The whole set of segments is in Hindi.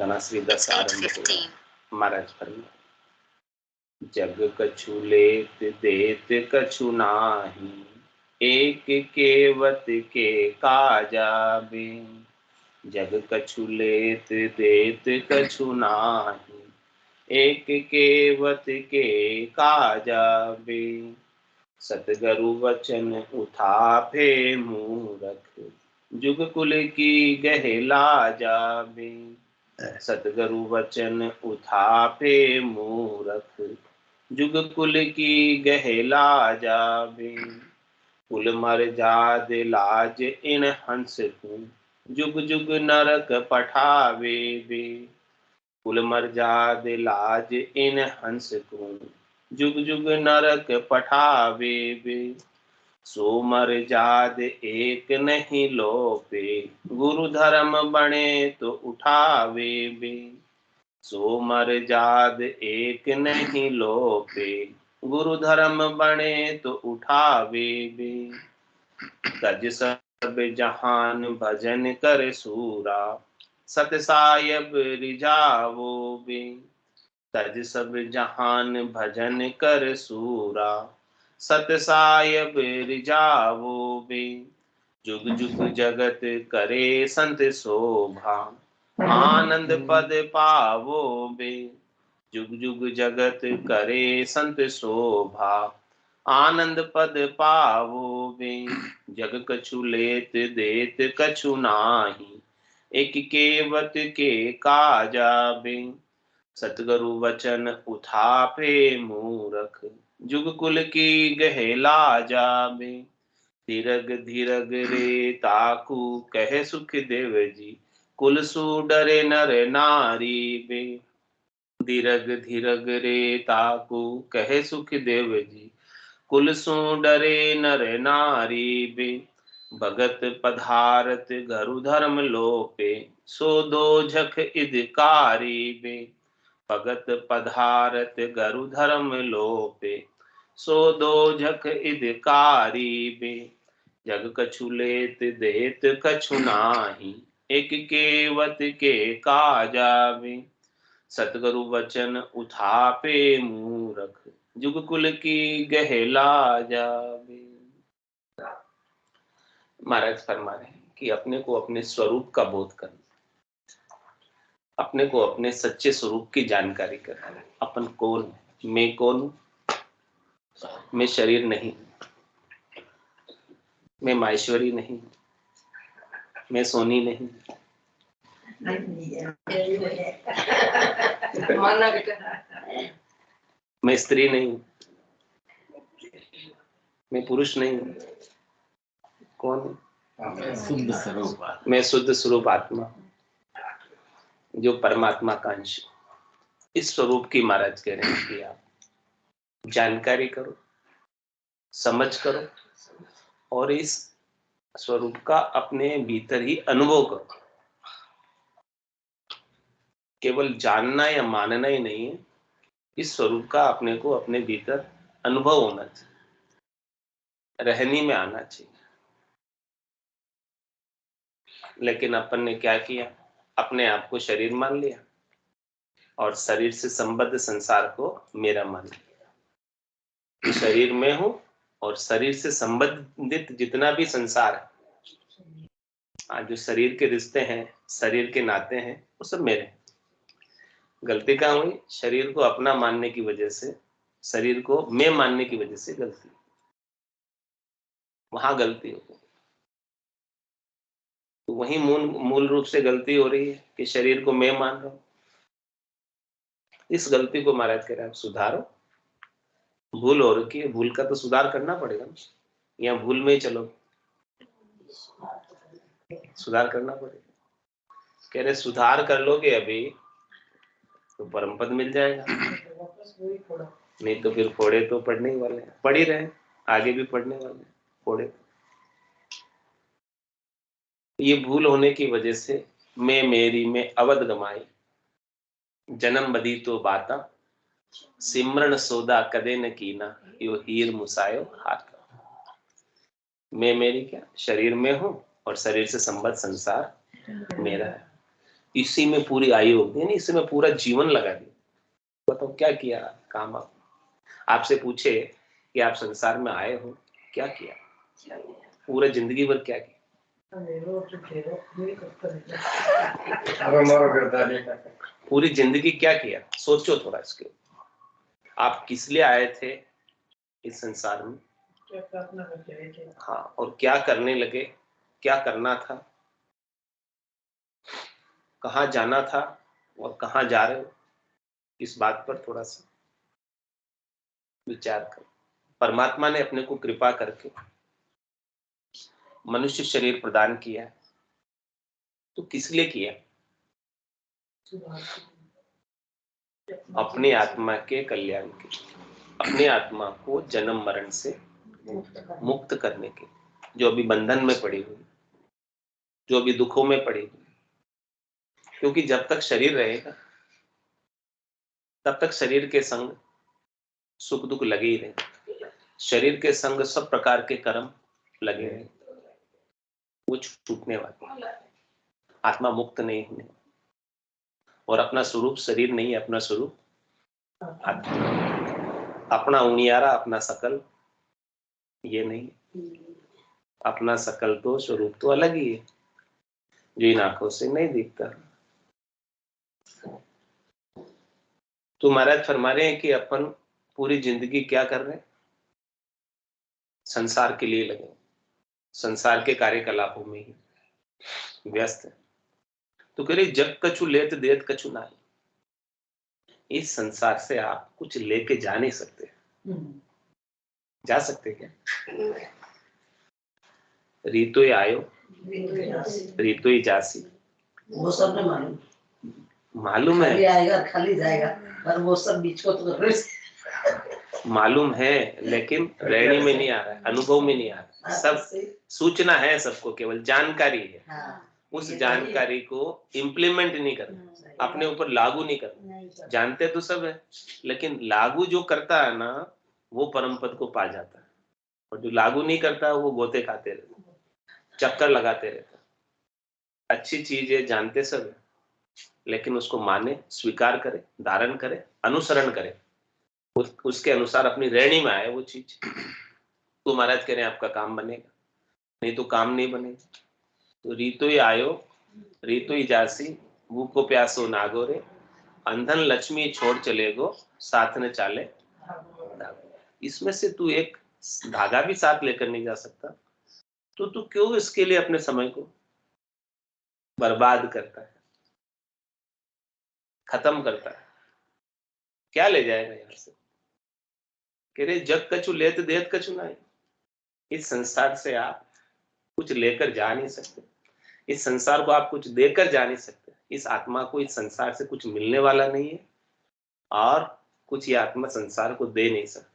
धनाश्री 10 आरंभ हुआ। महाराज फरमाए, जग कछु लेत देत कछु नाही, एक केवत के काजा बिन। जग कछु लेत देत कछु नाही, एक केवत के काजा बिन। सतगुरु वचन उठाफे मूरख, जुग कुल की गहे लाजा बिन। सतगुरु वचन उठाफे मूरख, जुग कुल की गहे लाजा बिन। कुल मर जाद लाज इन हंस को, जुग जुग नरक पठावे बे। कुल मर जाद लाज इन हंस को, जुग जुग नरक पठावे बे। सो मर जाद एक नहीं लोपे, गुरु धर्म बने तो उठावे बे। सो मर जाद एक नहीं लोपे, गुरु धर्म बने तो उठावे बे। तज सब जहान भजन कर सूरा, सत सायब रिझावो बे। तज सब जहान भजन कर सूरा, सत सायब रिझावो बे। जुग जुग जगत करे संत शोभा, आनंद पद पावो बे। जुग जुग जगत करे संत शोभा, आनंद पद पावो बे। जग कछु लेत देत कछु नाही, एक केवत के काजा बे। सतगुरु वचन उठाफे मूरख, जुग कुल की गहे लाजा बे। धीरग धीरग रे ताकू कहे सुख देव जी, कुल सु डरे नर नारी बे। धीरग धीरग रे ताकू कहे सुख देव जी, कुल सु डरे नर नारी बे। भगत पधारत घरु धर्म लोपे, सो दो झख इदकारी बे। भगत पधारत घरु धर्म लोपे, सो दो झख इदकारी बे। जग कछु लेत देत कछु नाही, एक केवत के काजा बे। सतगुरु वचन उठाफे मूरख, जुग कुल की गहे लाजा बे। महाराज फरमा रहे हैं कि अपने को अपने स्वरूप का बोध करना, अपने को अपने सच्चे स्वरूप की जानकारी करना। अपन कौन है? मैं कौन हूं? मैं शरीर नहीं, मैं माहेश्वरी नहीं, मैं सोनी नहीं, मैं स्त्री नहीं, मैं पुरुष नहीं। कौन हूं? शुद्ध स्वरूप, मैं शुद्ध स्वरूप आत्मा, जो परमात्मा का अंश। इस स्वरूप की महाराज कह रहे हैं कि आप जानकारी करो, समझ करो, और इस स्वरूप का अपने भीतर ही अनुभव करो। केवल जानना या मानना ही नहीं है, इस स्वरूप का अपने को अपने भीतर अनुभव होना चाहिए, रहनी में आना चाहिए। लेकिन अपन ने क्या किया? अपने आप को शरीर मान लिया और शरीर से संबद्ध संसार को मेरा मान लिया। शरीर में हूं और शरीर से संबंधित जितना भी संसार है, आज जो शरीर के रिश्ते हैं, शरीर के नाते हैं, वो सब मेरे हैं। गलती कहाँ हुई? शरीर को अपना मानने की वजह से, शरीर को मैं मानने की वजह से गलती, वहां गलती हो। तो वही मूल रूप से गलती हो रही है कि शरीर को मैं मान रहा हूं। इस गलती को महाराज कह रहे हैं सुधारो। भूल हो रखी है, भूल का तो सुधार करना पड़ेगा। या भूल में ही चलो, सुधार करना पड़ेगा। कह रहे सुधार कर लोगे अभी तो परम पद मिल जाएगा, नहीं तो फिर फोड़े तो पढ़ने ही वाले हैं, पढ़ ही रहे, आगे भी पढ़ने वाले हैं फोड़े। ये भूल होने की वजह से मैं मेरी में अवध गमाई, जन्म बदी तो बाता, सिमरन सौदा कदे न कीना, यो हीर मुसायो हाथ। मैं मेरी क्या? शरीर में हूं और शरीर से संबद्ध संसार मेरा है। इसी में पूरी आयु होती है, इसी में पूरा जीवन लगा दिया। बताओ क्या किया काम आप? आपसे पूछे कि आप संसार में आए हो, क्या किया? पूरे जिंदगी भर क्या किया? पूरी जिंदगी क्या किया? सोचो थोड़ा इसके। आप किस लिए आए थे इस संसार में? हाँ, और क्या करने लगे? क्या करना था? कहाँ जाना था और कहाँ जा रहे हो? इस बात पर थोड़ा सा विचार करो। परमात्मा ने अपने को कृपा करके मनुष्य शरीर प्रदान किया, तो किस लिए किया? अपनी आत्मा के कल्याण के, अपनी आत्मा को जन्म मरण से मुक्त करने के, जो अभी बंधन में पड़ी हुई, जो अभी दुखों में पड़ी हुई। क्योंकि जब तक शरीर रहेगा तब तक शरीर के संग सुख दुख लगे ही रहे, शरीर के संग सब प्रकार के कर्म लगे रहे, वो छूटने वाले। आत्मा मुक्त नहीं होने, और अपना स्वरूप शरीर नहीं है, अपना स्वरूप आत्मा। अपना उनियारा, अपना सकल ये नहीं, अपना सकल तो स्वरूप तो अलग ही है, जो इन आंखों से नहीं दिखता। तो महाराज फरमा रहे हैं कि अपन पूरी जिंदगी क्या कर रहे हैं? संसार के लिए लगे, संसार के कार्यकलापों में ही व्यस्त है। तो कह रहे जग कछु लेत देत कछु नाई। इस संसार से आप कुछ लेके जा नहीं सकते। जा सकते क्या? रीतो ही आयो रीतो ही जासी, वो सब नहीं मालूम। मालूम है, खाली आएगा खाली जाएगा, पर वो सब बीच को तो मालूम है, लेकिन रहने में नहीं आ रहा है, अनुभव में नहीं आ रहा है। सब सूचना है सबको, केवल जानकारी है। हाँ, उस जानकारी को इम्प्लीमेंट नहीं करना, अपने ऊपर लागू नहीं करना। जानते तो सब है, लेकिन लागू जो करता है ना, वो परम पद को पा जाता है, और जो लागू नहीं करता वो गोते खाते रहते, चक्कर लगाते रहते। अच्छी चीज है, जानते सब है, लेकिन उसको माने, स्वीकार करे, धारण करे, अनुसरण करे, उसके अनुसार अपनी रहनी में आए वो चीज, तो महाराज कह रहे हैं आपका काम बनेगा, नहीं तो काम नहीं बनेगा। तो रीतो ही आयो रीतो ही जासी, भूखो प्यासो नागोरे, अंधन लक्ष्मी छोड़ चले गो, साथ न चाले धागो। इसमें से तू एक धागा भी साथ लेकर नहीं जा सकता, तो तू क्यों इसके लिए अपने समय को बर्बाद करता है, खत्म करता है? क्या ले जाएगा यहां से? कह रहे जग कछु लेत देत कछु नहीं। इस संसार से आप कुछ लेकर जा नहीं सकते, इस संसार को आप कुछ देकर जा नहीं सकते, इस आत्मा को इस संसार से कुछ मिलने वाला नहीं है, और कुछ ये आत्मा संसार को दे नहीं सकता।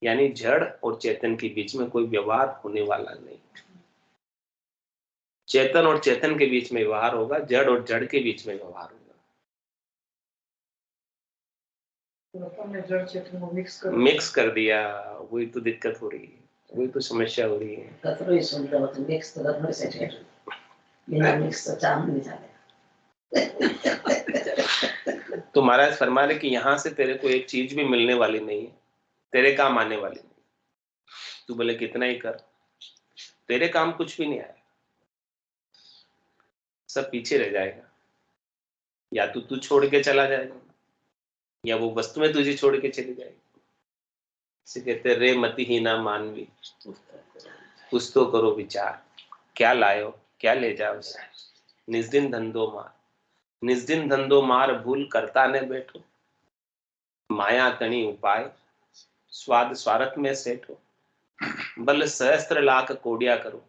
यानी जड़ और चेतन के बीच में कोई व्यवहार होने वाला नहीं। चेतन और चेतन के बीच में व्यवहार होगा, जड़ और जड़ के बीच में व्यवहार होगा। जड़ चेतन को मिक्स कर दिया, वही तो दिक्कत हो रही है, वही तो समस्या हो रही है। तो महाराज फरमा रहे कि यहां से तेरे को एक चीज भी मिलने वाली नहीं है, तेरे काम आने वाली नहीं। तू बोले कितना ही कर, तेरे काम कुछ भी नहीं आया, सब पीछे रह जाएगा। या तो तू छोड़ के चला जाएगा, या वो वस्तु में तुझे छोड़ के चली जाएगी। इसे कहते रे मति ही ना मानवी, कुछ तो करो विचार, क्या लायो क्या ले जाओ, निस्दिन धंधो मार, निस्दिन धंधो मार, भूल करता ने बैठो, माया तनी उपाय, स्वाद स्वार्थ में सेठो, बल सहस्त्र लाख कोडिया करो,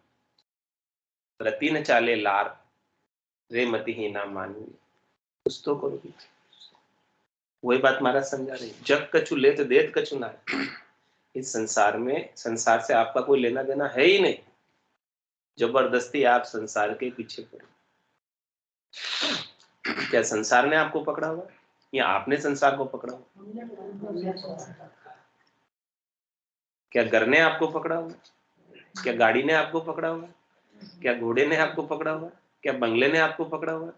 रति न चाले लार, रे मति ही ना मानवी, कुछ तो करो विचार। वही बात महाराज समझा रही, जग कछु लेत देत कछु ना। इस संसार में, संसार से आपका कोई लेना देना है ही नहीं, जबरदस्ती आप संसार के पीछे पड़े। क्या संसार ने आपको पकड़ा हुआ या आपने संसार को पकड़ा हुआ? क्या घर ने आपको पकड़ा हुआ? क्या गाड़ी ने आपको पकड़ा हुआ? क्या घोड़े ने आपको पकड़ा हुआ? क्या बंगले ने आपको पकड़ा हुआ?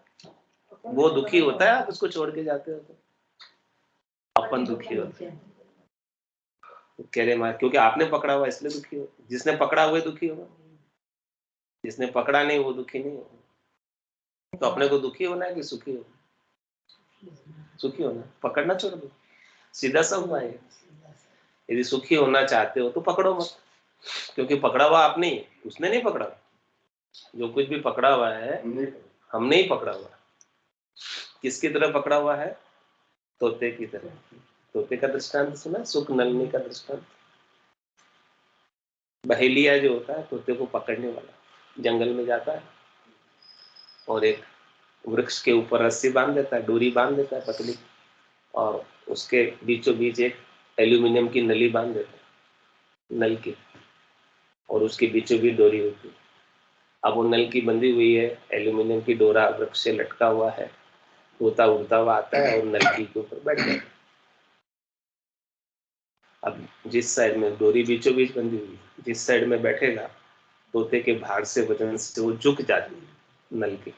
वो दुखी होता है, आप उसको छोड़ के जाते हो तो अपन दुखी होते हैं। कह रहे मार, क्योंकि आपने पकड़ा हुआ इसलिए दुखी हो। जिसने पकड़ा हुआ दुखी होगा, जिसने पकड़ा नहीं वो दुखी नहीं होगा। तो अपने को दुखी होना है कि सुखी होना? सुखी होना। पकड़ना छोड़ दो, सीधा सा उपाय है। यदि सुखी होना चाहते हो तो पकड़ो मत, क्योंकि पकड़ा हुआ आप नहीं, उसने नहीं पकड़ा। जो कुछ भी पकड़ा हुआ है हमने ही पकड़ा हुआ। किसकी तरह पकड़ा हुआ है? तोते की तरह। तोते का दृष्टांत सुना, सुख नलनी का दृष्टांत। बहेलिया जो होता है तोते को पकड़ने वाला, जंगल में जाता है और एक वृक्ष के ऊपर रस्सी बांध देता है, डोरी बांध देता है पतली, और उसके बीचों बीच एक एल्यूमिनियम की नली बांध देता है, नल की, और उसके बीचों बीच डोरी होती है। अब वो नल की बंधी हुई है, एल्यूमिनियम की डोरा वृक्ष से लटका हुआ है, तोता उड़ता हुआ आता है और नलकी के ऊपर बैठ जाता है। अब जिस साइड में डोरी बीचों बीच बंधी हुई, जिस साइड में बैठेगा तोते के भार से वजन से वो झुक जाती है नल की।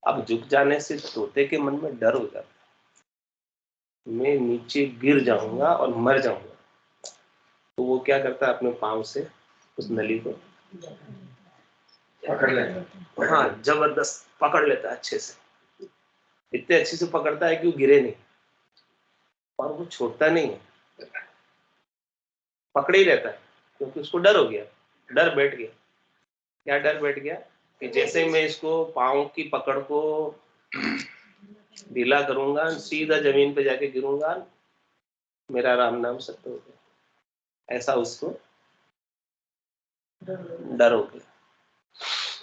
अब झुक जाने से तोते के मन में डर हो जाता है, मैं नीचे गिर जाऊंगा और मर जाऊंगा। तो वो क्या करता है, अपने पांव से उस नली को पकड़ लेता है। हाँ जबरदस्त पकड़ लेता है अच्छे से, इतने अच्छे से पकड़ता है कि वो गिरे नहीं, और वो छोड़ता नहीं है, पकड़े ही रहता है, क्योंकि उसको डर हो गया, डर बैठ गया। क्या डर बैठ गया कि जैसे मैं इसको पाँव की पकड़ को ढीला करूंगा, सीधा जमीन पे जाके गिरूंगा, मेरा राम नाम सत्य हो गया, ऐसा उसको डर हो गया।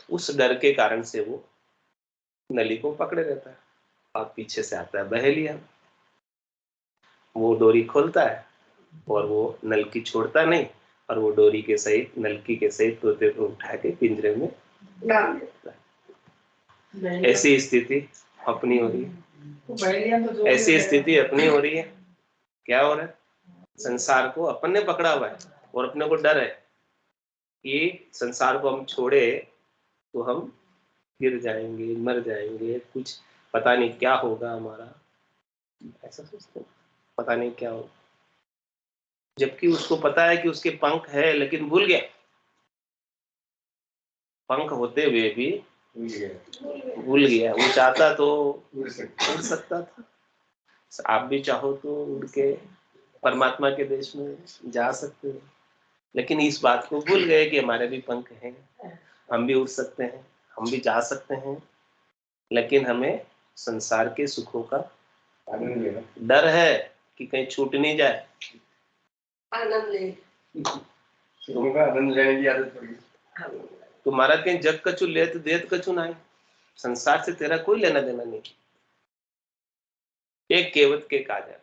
उस डर के कारण से वो नली को पकड़े रहता है। और पीछे से आता है बहेलिया, वो डोरी खोलता है और वो नलकी छोड़ता नहीं, और वो डोरी के सहित नलकी के सहित तोते को उठा के पिंजरे में डाल देता है। ऐसी स्थिति अपनी हो रही है, ऐसी स्थिति अपनी हो रही है। क्या हो रहा है? संसार को अपन ने पकड़ा हुआ है और अपने को डर है कि संसार को हम छोड़े तो हम गिर जाएंगे, मर जाएंगे, कुछ पता नहीं क्या होगा हमारा, ऐसा सोचते हैं, पता नहीं क्या होगा। जबकि उसको पता है कि उसके पंख है, लेकिन भूल गया। पंख होते हुए भी भूल गया। वो चाहता तो उड़ सकता था। आप भी चाहो तो उड़ के परमात्मा के देश में जा सकते हो, लेकिन इस बात को भूल गए कि हमारे भी पंख हैं, हम भी उड़ सकते हैं, हम भी जा सकते हैं, लेकिन हमें संसार के सुखों का डर है कि कहीं छूट नहीं जाए। आनंद ले, आनंद लेने की आदत पड़ गई। तुम्हारा कहीं जग कछु ले तो देत कछु ना है, संसार से तेरा कोई लेना देना नहीं। एक केवट के काजा,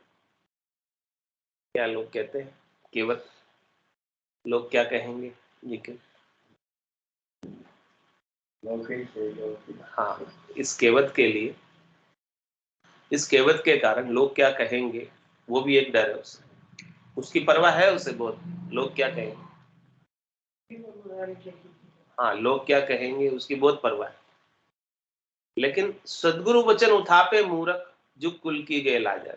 क्या लोग कहते हैं केवट, लोग क्या कहेंगे ये के? हाँ, इस केवट के लिए, इस केवट के कारण लोग क्या कहेंगे वो भी एक डर है उसे, उसकी परवाह है उसे बहुत, लोग क्या कहेंगे। हाँ, लोग क्या कहेंगे उसकी बहुत परवाह है। लेकिन सदगुरु वचन उठापे मूर्ख, जो कुल की गए लाजा।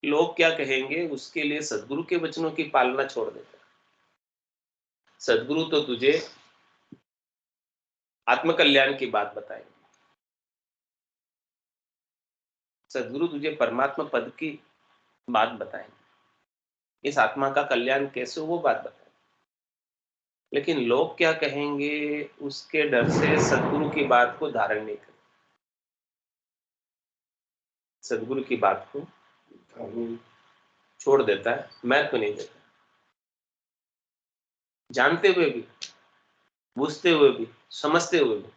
लोग क्या कहेंगे उसके लिए सदगुरु के वचनों की पालना छोड़ देता है। सदगुरु तो तुझे आत्मकल्याण की बात बताएंगे, सदगुरु तुझे परमात्मा पद की बात बताएंगे, इस आत्मा का कल्याण कैसे वो बात बताएंगे। लेकिन लोग क्या कहेंगे उसके डर से सदगुरु की बात को धारण नहीं करते, सदगुरु की बात को छोड़ देता है, महत्व नहीं देता, जानते हुए भी, बूझते हुए भी, समझते हुए भी।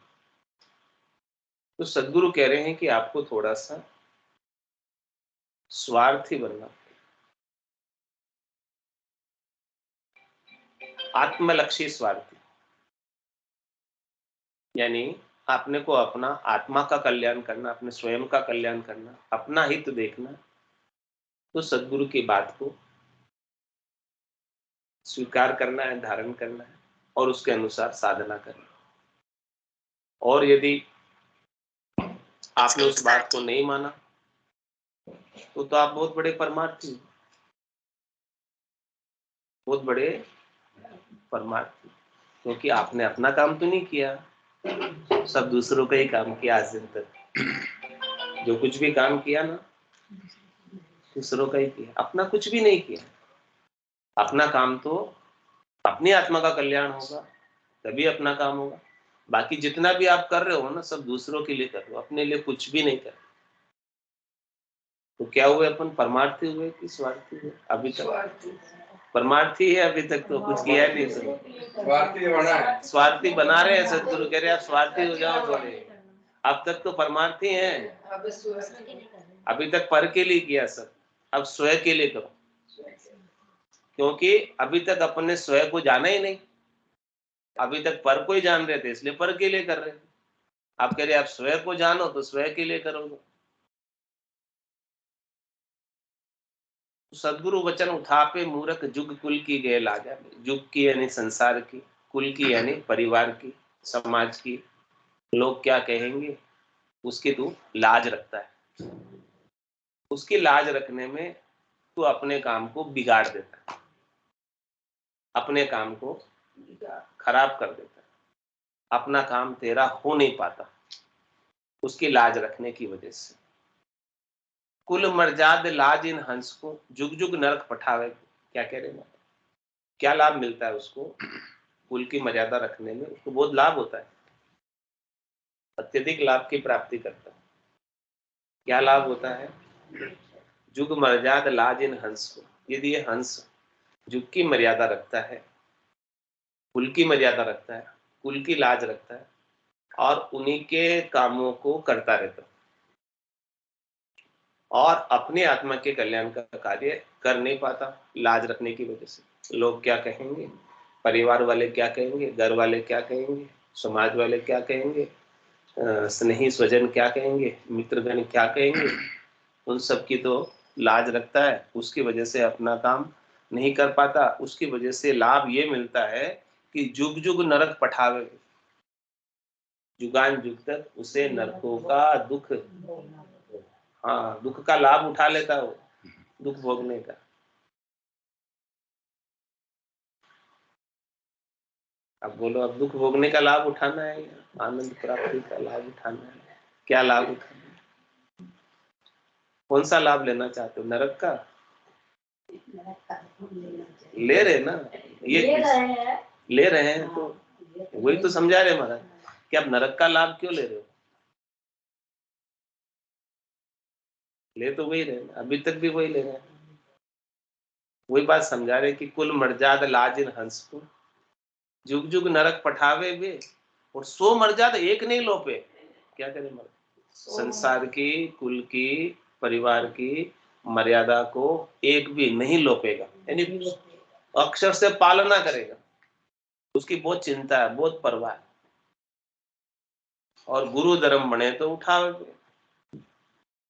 तो सदगुरु कह रहे हैं कि आपको थोड़ा सा स्वार्थी बनना, आत्मलक्षी स्वार्थी, यानी आपने को अपना आत्मा का कल्याण करना, अपने स्वयं का कल्याण करना, अपना हित देखना। तो सदगुरु की बात को स्वीकार करना है, धारण करना है और उसके अनुसार साधना करना। और यदि आपने उस बात को नहीं माना तो आप बहुत बड़े परमार्थी, बहुत बड़े परमार्थी, क्योंकि आपने अपना काम तो नहीं किया, सब दूसरों का ही काम किया। आज दिन तक जो कुछ भी काम किया ना, दूसरों का ही किया, अपना कुछ भी नहीं किया। अपना काम तो अपनी आत्मा का कल्याण होगा तभी अपना काम होगा। बाकी जितना भी आप कर रहे हो ना, सब दूसरों के लिए कर रहे हो, अपने लिए कुछ भी नहीं कर रहे। तो क्या हुए अपन, परमार्थी हुए कि स्वार्थी हुए? अभी तक परमार्थी है, अभी तक तो कुछ किया नहीं। स्वार्थी बना रहे हैं सदगुरु कह रहे आप स्वार्थी हो जाओ थोड़े। अब तक तो परमार्थी हैं, अभी तक पर के लिए किया सब, अब स्वयं के लिए करो, क्योंकि अभी तक अपन ने स्वयं को जाना ही नहीं। अभी तक पर को ही जान रहे थे, इसलिए पर के लिए कर रहे थे। आप कह रहे आप स्वयं को जानो तो स्वयं के लिए करोगे। सदगुरु वचन उठापे मूर्ख जुग कुल की गए लाजा। जुग की यानी संसार की, कुल की यानी परिवार की, समाज की, लोग क्या कहेंगे उसकी तू लाज रखता है। उसकी लाज रखने में तू अपने काम को बिगाड़ देता है, अपने काम को खराब कर देता है, अपना काम तेरा हो नहीं पाता उसकी लाज रखने की वजह से। कुल मर्जाद लाज इन हंस को, जुग जुग नरक पठावे। क्या कह रहे हैं, क्या लाभ मिलता है उसको कुल की मर्यादा रखने में? उसको बहुत लाभ होता है, अत्यधिक लाभ की प्राप्ति करता है। क्या लाभ होता है? जुग मर्यादा लाज इन हंस को, यदि ये हंस जुग की मर्यादा रखता है, कुल की मर्यादा रखता है, कुल की लाज रखता है और उन्हीं के कामों को करता रहता है और अपने आत्मा के कल्याण का कार्य कर नहीं पाता लाज रखने की वजह से। लोग क्या कहेंगे, परिवार वाले क्या कहेंगे, घर वाले क्या कहेंगे, समाज वाले क्या कहेंगे, स्नेही स्वजन क्या कहेंगे, मित्रगण क्या कहेंगे, उन सब की तो लाज रखता है, उसकी वजह से अपना काम नहीं कर पाता। उसकी वजह से लाभ ये मिलता है कि जुग जुग नरक पठावे, जुगान जुग तक उसे नरकों का दुख, हाँ दुख का लाभ उठा लेता हो, दुख भोगने का। अब बोलो, अब दुख भोगने का लाभ उठाना है या आनंद प्राप्ति का लाभ उठाना है? क्या लाभ उठाना है? कौन सा लाभ लेना चाहते हो? नरक का ले रहे ना, ये ले रहे हैं तो वही तो समझा रहे महाराज कि आप नरक का लाभ क्यों ले रहे हो? ले तो वही रहे, अभी तक भी वही ले रहे हैं। वही बात समझा रहे कि कुल मर्जाद लाजिन हंस को, जुग जुग नरक पठावे वे, और 100 मर्जाद एक नहीं लोपे। क्या करें मर्द, संसार की, कुल की, परिवार की मर्यादा को एक भी नहीं लोपेगा, यानी अक्षर से पालना करेगा। उसकी बहुत चिंता है, बहुत परवाह है। और गुरु धर्म बने तो उठावे।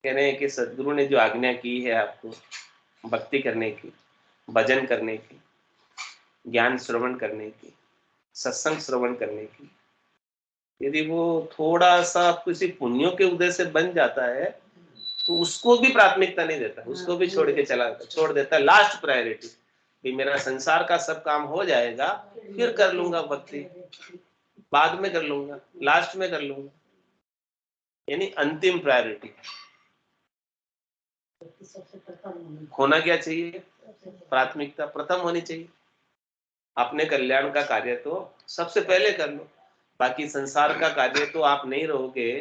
कह रहे हैं कि सदगुरु ने जो आज्ञा की है आपको भक्ति करने की, भजन करने की, ज्ञान श्रवण करने की, सत्संग श्रवण करने की, यदि वो थोड़ा सा किसी पुण्यों के उदय से बन जाता है तो उसको भी प्राथमिकता नहीं देता, उसको भी छोड़ के छोड़ देता है लास्ट प्रायोरिटी कि मेरा संसार का सब काम हो जाएगा फिर कर लूंगा भक्ति, बाद में कर लूंगा, लास्ट में कर लूंगा, यानी अंतिम प्रायोरिटी। होना क्या चाहिए? प्राथमिकता प्रथम होनी चाहिए। अपने कल्याण का कार्य तो सबसे पहले कर लो, बाकी संसार का कार्य तो आप नहीं रहोगे,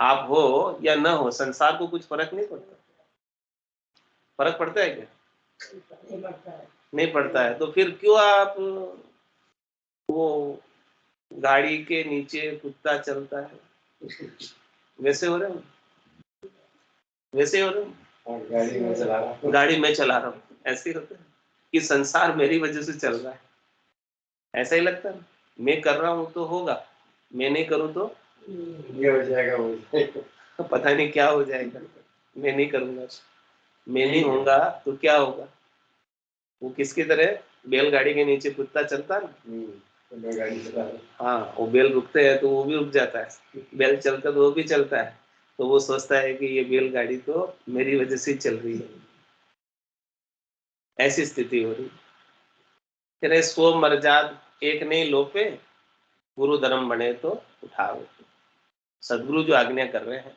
आप हो या न हो, संसार को कुछ फर्क नहीं पड़ता। फर्क पड़ता है क्या? नहीं पड़ता है। तो फिर क्यों आप वो गाड़ी के नीचे कुत्ता चलता है वैसे हो रहे हो, वैसे हो रहे हो, गाड़ी में चला रहा हूँ ऐसे ही होता है कि संसार मेरी वजह से चल रहा है, ऐसा ही लगता है। मैं कर रहा हूँ तो होगा, मैं नहीं करूँ तो ये हो जाएगा, वो तो पता नहीं क्या हो जाएगा। मैं नहीं करूंगा, मैं नहीं होऊंगा तो क्या होगा? वो किसकी तरह बैलगाड़ी के नीचे कुत्ता चलता ना, हाँ, वो बैल रुकते हैं तो वो भी रुक जाता है, बैल चलता है तो वो भी चलता है, तो वो सोचता है कि ये बैलगाड़ी तो मेरी वजह से ही चल रही है। ऐसी स्थिति हो रही। फिर सो मर्जाद एक नहीं लोपे, गुरु धर्म बने तो उठाओ। सदगुरु जो आज्ञा कर रहे हैं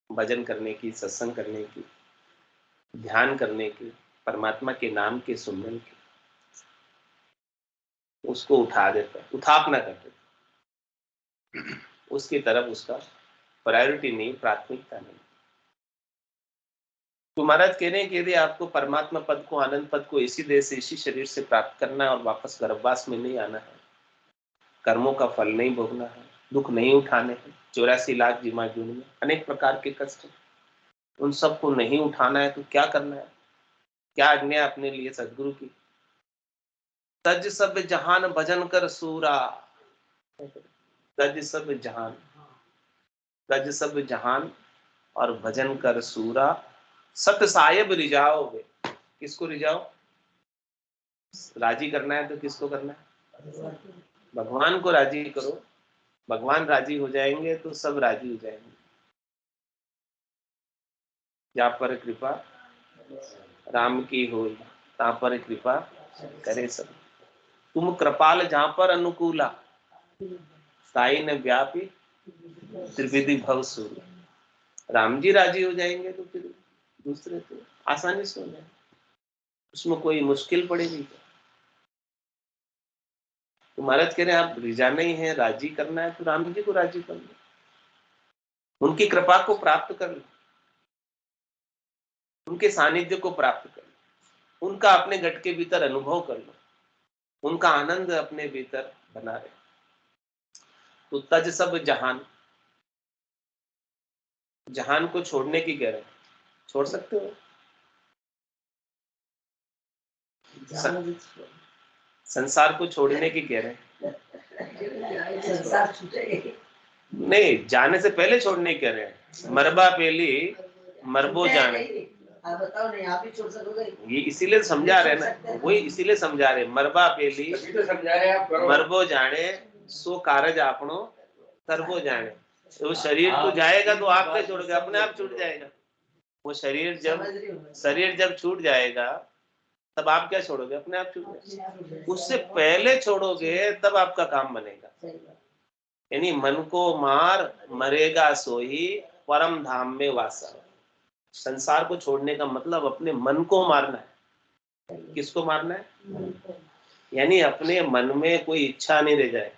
भजन करने की, सत्संग करने की, ध्यान करने की, परमात्मा के नाम के सुमरन की, उसको उठा देता है, उठापना कर देता, उसकी तरफ उसका प्रायोरिटी नहीं, प्राथमिकता नहीं। तो महाराज कह रहे हैं कि यदि आपको परमात्मा पद को, आनंद पद को इसी देह से, इसी शरीर से प्राप्त करना है और वापस गर्भवास में नहीं आना है, कर्मों का फल नहीं भोगना है, दुख नहीं उठाने हैं, 84 लाख जीमा जून में अनेक प्रकार के कष्ट, उन सबको नहीं उठाना है, तो क्या करना है? क्या आज्ञा अपने लिए सदगुरु की? तज सब जहान भजन कर सूरा, तज सब जहान, तज सब जहान और भजन कर सूरा, सत साहेब रिझाओ। किसको रिझाओ? राजी करना है तो किसको करना है? भगवान को राजी करो। भगवान राजी हो जाएंगे तो सब राजी हो जाएंगे। जा पर कृपा राम की हो, ता पर कृपा करे सब। तुम कृपाल जहां पर अनुकूला, साई न व्यापी त्रिविधि भव सूर। राम जी राजी हो जाएंगे तो फिर दूसरे तो आसानी से हो जाएंगे, उसमें कोई मुश्किल पड़ेगी क्या? तो महाराज कह रहे हैं आप रिझाना ही है, राजी करना है तो राम जी को राजी कर लो, उनकी कृपा को प्राप्त कर लो, उनके सानिध्य को प्राप्त कर लो, उनका अपने घट के भीतर अनुभव कर लो, उनका आनंद अपने भीतर बना रहे। तो तज सब जहान, जहान को छोड़ने की कह रहे हैं, छोड़ सकते हो? संसार को छोड़ने की कह रहे हैं, संसार छूटेगा नहीं, जाने से पहले छोड़ने कह रहे हैं। मरबा पेली मरबो जाने, आप बताओ नहीं, आप ही छोड़ सकोगे? ये इसीलिए समझा रहे ना, वही इसीलिए समझा रहे, मरबा पेली मरबो जाने, सो कारज आपनो करबो जाने। तो शरीर तो जाएगा तो आप क्या छोड़ोगे? अपने आप छूट जाएगा वो शरीर। जब छूट जाएगा तब आप क्या छोड़ोगे? अपने आप छूट जाएगा। उससे पहले छोड़ोगे तब आपका काम बनेगा। यानी मन को मार मरेगा सोही, परम धाम में वासा। संसार को छोड़ने का मतलब अपने मन को मारना है। किसको मारना है? यानी अपने मन में कोई इच्छा नहीं रह जाए,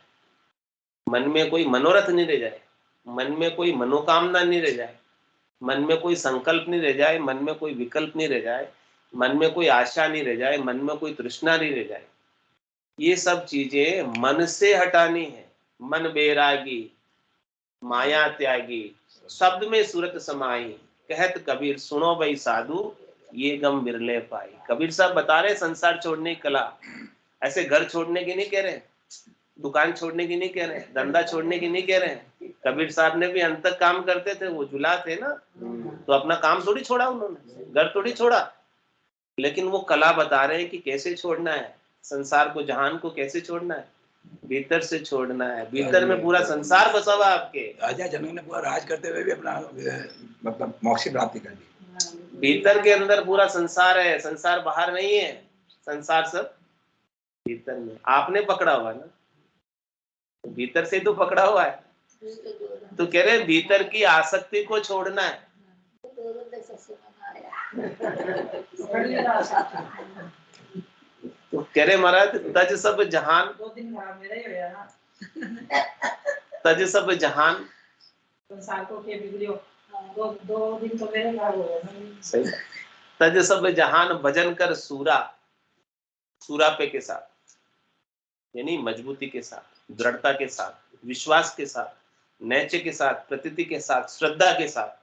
मन में कोई मनोरथ नहीं रह जाए, मन में कोई मनोकामना नहीं रह जाए, मन में कोई संकल्प नहीं रह जाए, मन में कोई विकल्प नहीं रह जाए, मन में कोई आशा नहीं रह जाए, मन में कोई तृष्णा नहीं रह जाए। ये सब चीजें मन से हटानी है। मन बैरागी माया त्यागी, शब्द में सूरत समाई, कहत कबीर सुनो भाई साधु, ये गम बिरले पाई। कबीर साहब बता रहे संसार छोड़ने की कला। ऐसे घर छोड़ने की नहीं कह रहे, दुकान छोड़ने की नहीं कह रहे, धंधा छोड़ने की नहीं कह रहे। कबीर साहब ने भी अंत तक काम करते थे, वो जुला थे ना, तो अपना काम थोड़ी छोड़ा उन्होंने, घर थोड़ी छोड़ा, लेकिन वो कला बता रहे हैं कि कैसे छोड़ना है संसार को, जहान को कैसे छोड़ना है, भीतर से छोड़ना है। भीतर में पूरा संसार बसा हुआ आपके। राजा जनक ने पूरा राज करते हुए भी अपना मतलब मोक्ष प्राप्ति कर दी। भीतर के अंदर पूरा संसार है, संसार बाहर नहीं है, संसार सब भीतर में। आपने पकड़ा हुआ है ना, भीतर से तो पकड़ा हुआ है। तो कह रहे भीतर की आसक्ति को छोड़ना है। तो कह रहे महाराज तज सब जहान, तज सब जहान, संसार को के बिगड़ियो, दो दिन तो मेरे लाभ हो गए। सही। तज सब जहान भजन कर सूरा, सूरापे के साथ, यानी मजबूती के साथ, दृढ़ता के साथ, विश्वास के साथ, नैचे के साथ, प्रतीति के साथ, श्रद्धा के साथ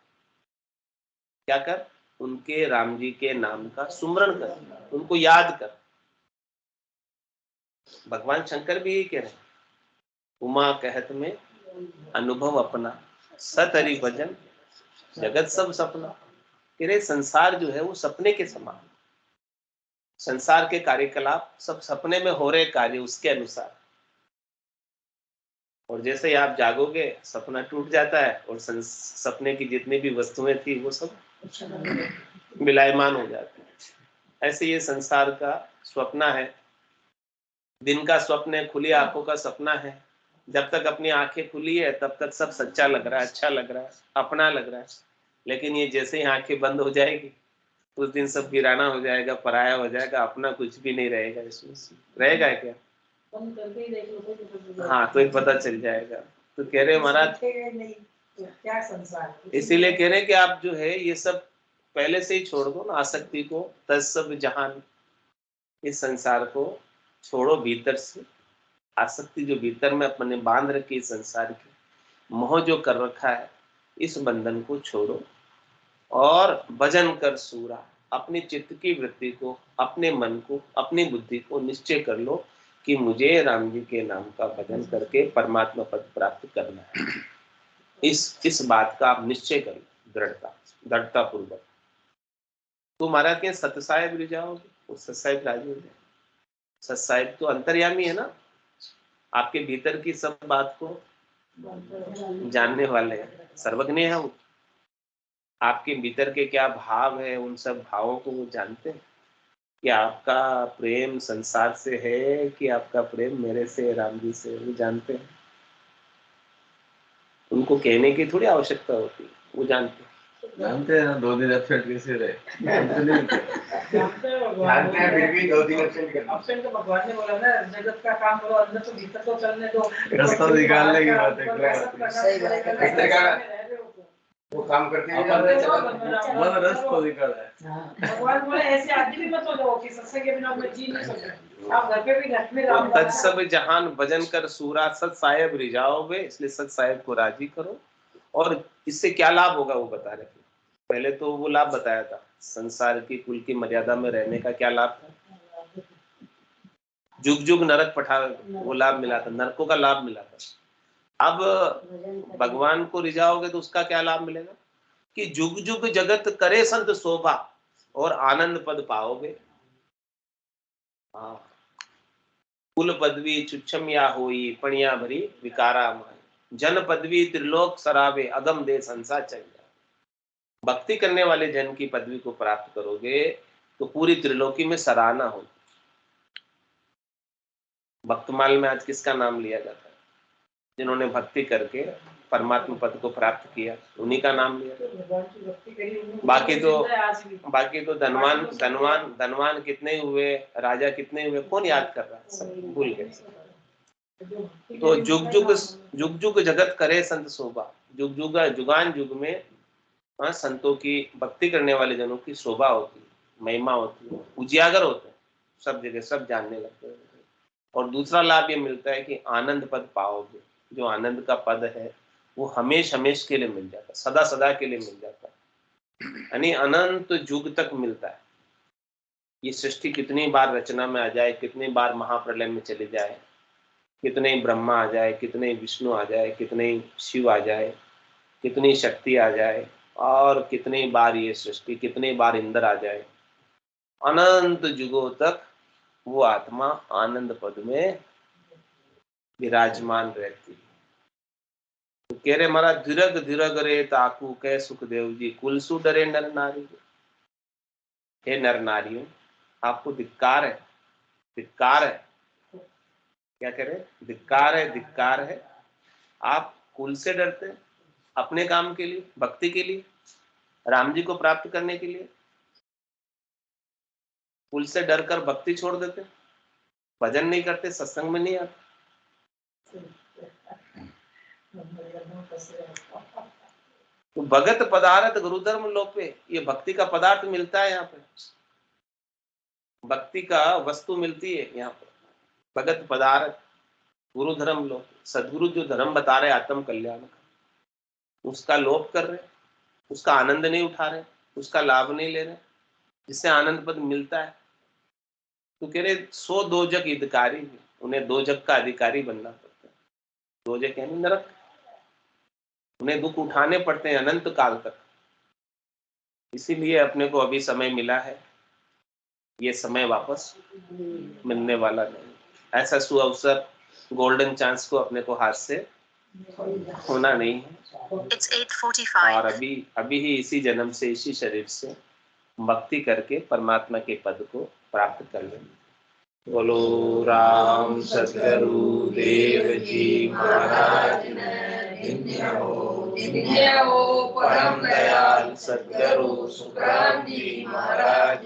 क्या कर? उनके राम जी के नाम का सुमरण कर, उनको याद कर। भगवान शंकर भी यही कह रहे हैं, उमा कहत में अनुभव अपना, सतरी भजन जगत सब सपना। कह रहे संसार जो है वो सपने के समान, संसार के कार्यकलाप सब सपने में हो रहे कार्य उसके अनुसार। और जैसे ही आप जागोगे सपना टूट जाता है और सपने की जितनी भी वस्तुएं थी वो सब विलायमान हो जाते हैं। ऐसे ये संसार का स्वप्न है। दिन का स्वप्न है, खुली आंखों का सपना है। जब तक अपनी आंखें खुली है तब तक सब सच्चा लग रहा है, अच्छा लग रहा है, अपना लग रहा है। लेकिन ये जैसे ही आंखें बंद हो जाएगी उस दिन सब वीराना हो जाएगा, पराया हो जाएगा, अपना कुछ भी नहीं रहेगा। इसमें रहेगा क्या? हाँ, तो ये पता चल जाएगा। तो कह रहे महाराज, क्या संसार, इसीलिए कह रहे हैं कि आप जो है ये सब पहले से ही छोड़ दो ना, आसक्ति को, तत्सब जहान, इस संसार को छोड़ो भीतर से। आसक्ति जो भीतर में अपने बांध रखी संसार की, मोह जो कर रखा है, इस बंधन को छोड़ो और भजन कर सूरा। अपनी चित्त की वृत्ति को, अपने मन को, अपनी बुद्धि को निश्चय कर लो कि मुझे राम जी के नाम का भजन करके परमात्मा पद प्राप्त करना है। इस बात का आप निश्चय करो, दृढ़ता पूर्वक। तो महाराज के सतसाहेब ले जाओगे, वो सतसाहेब राजी हो जाए। सतसाहेब तो अंतर्यामी है ना, आपके भीतर की सब बात को जानने वाले हैं, सर्वज्ञ है वो। आपके भीतर के क्या भाव है, उन सब भावों को वो जानते हैं कि आपका प्रेम संसार से है कि आपका प्रेम मेरे से, राम जी से, वो जानते हैं। उनको कहने की थोड़ी आवश्यकता होती है, वो जानते हैं ना। 2 दिन एब्सेंट कैसे रहे? जानते हैं फिर भी 2 दिन ऑप्शन तो भगवान ने बोला ना, जगत का काम करो, अंदर तो भीतर तो चलने दो। रास्ता निकालने की बात है। सही बात है। वो काम करते हैं, मन रास्ता निकाला है। भगवान बोले ऐसे आदमी भी मत हो जाओ कि सत्संग के बिना मैं जी नहीं सकता। आप घर पे भी घर में राम तो तत्सब जहान भजन कर सूरा, सत साहेब रिझाओगे, इसलिए सत साहेब को राजी करो। और इससे क्या लाभ होगा वो बता रहे थे। पहले तो वो लाभ बताया था, संसार की कुल की मर्यादा में रहने का क्या लाभ था। जुग जुग नरक पठा, वो लाभ मिला था, नरकों का लाभ मिला था। अब भगवान को रिझाओगे तो उसका क्या लाभ मिलेगा कि जुग जुग जगत करे संत शोभा और आनंद पद पाओगे। हाँ, कुल पदवी चुच्छम या होई, पणिया भरी विकारा माई, जन पदवी त्रिलोक सरावे, अगम दे संसा चाहिए। भक्ति करने वाले जन की पदवी को प्राप्त करोगे तो पूरी त्रिलोकी में सराहना होगी। भक्तमाल में आज किसका नाम लिया जाता है? जिन्होंने भक्ति करके परमात्मा पद को प्राप्त किया, उन्हीं का नाम लिया। बाकी तो धनवान कितने हुए, राजा कितने हुए, कौन याद कर रहा है, सब भूल गए। तो जुग जुग जगत करे संत शोभा, जुगान जुग में संतों की, भक्ति करने वाले जनों की शोभा होती है, महिमा होती है, उजियागर होते हैं, सब जगह सब जानने लगते हैं। और दूसरा लाभ ये मिलता है कि आनंद पद पाओगे। जो आनंद का पद है वो हमेश हमेश के लिए मिल जाता है, सदा सदा के लिए मिल जाता है, यानी अनंत युग तक मिलता है। ये सृष्टि कितनी बार रचना में आ जाए, कितनी बार महाप्रलय में चले जाए, कितने ब्रह्मा आ जाए, कितने विष्णु आ जाए, कितने शिव आ जाए, कितनी शक्ति आ जाए, और कितनी बार ये सृष्टि, कितनी बार इंद्र आ जाए, अनंत युगों तक वो आत्मा आनंद पद में विराजमान रहती है। तो कह रहे महाराज, धीरग धीरग रे ताकू कह सुखदेव जी, कुलसु डरे नर नारी। हे नर नारियों, आपको धिक्कार है, धिक्कार है। क्या कह रहे? धिक्कार है। आप कुल से डरते हैं, अपने काम के लिए, भक्ति के लिए, राम जी को प्राप्त करने के लिए। कुल से डरकर भक्ति छोड़ देते, भजन नहीं करते, सत्संग में नहीं आते। तो भगत पदार्थ गुरुधर्म लोपे, ये भक्ति का पदार्थ मिलता है यहाँ पे, भक्ति का वस्तु मिलती है यहाँ पर। भगत पदार्थ गुरु धर्म लोप, सदगुरु जो धर्म बता रहे आत्म कल्याण का, उसका लोप कर रहे, उसका आनंद नहीं उठा रहे, उसका लाभ नहीं ले रहे, जिससे आनंद पद मिलता है। तो कह रहे 100 दोजक हितकारी है, उन्हें दोजक का अधिकारी बनना पड़ता है। दोजक यानी नरक, उन्हें दुख उठाने पड़ते हैं अनंत काल तक। इसीलिए अपने को अभी समय मिला है, ये समय वापस मिलने वाला नहीं। ऐसा सुअवसर, गोल्डन चांस को अपने को हाथ से होना नहीं है। It's 8:45. और अभी अभी ही इसी जन्म से इसी शरीर से भक्ति करके परमात्मा के पद को प्राप्त कर लेंगे। बोलो राम सद्गुरु देव जी महाराज परम दयाल सद्गुरु सुखराम जी महाराज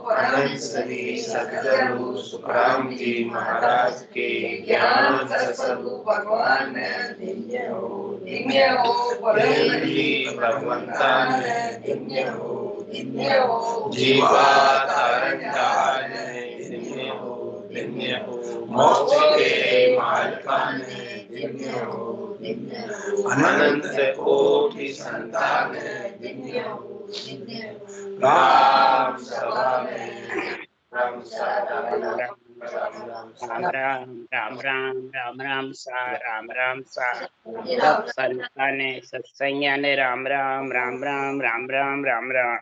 परम श्री सद्गुरु सुखराम जी महाराज के ज्ञान सद्गुरु भगवान भगवंतान जीवा तारंगान मोक्ष के मालकान अनंत कोटि संतान राम सभा में राम राम सा सब संताने सत्संज्ञाने राम राम राम राम राम राम राम राम।